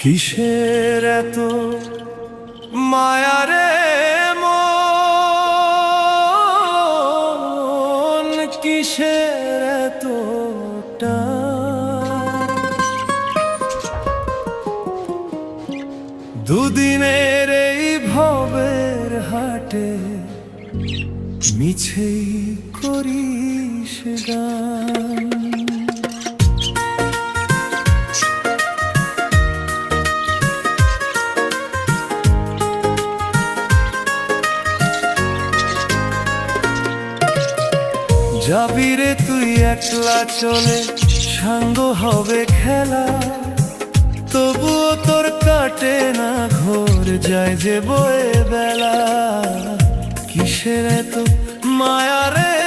কিসের এত মায়ারে মন, কিসের এত টান? দুদিনের এই ভবের হাটে মিছেই করিস গান। যাবি রে তুই একলা চলে, সাঙ্গ হবে খেলা, তবুও তোর কাটে না ঘোর, যায় যে বয়ে বেলা। কিসের এত মায়া রে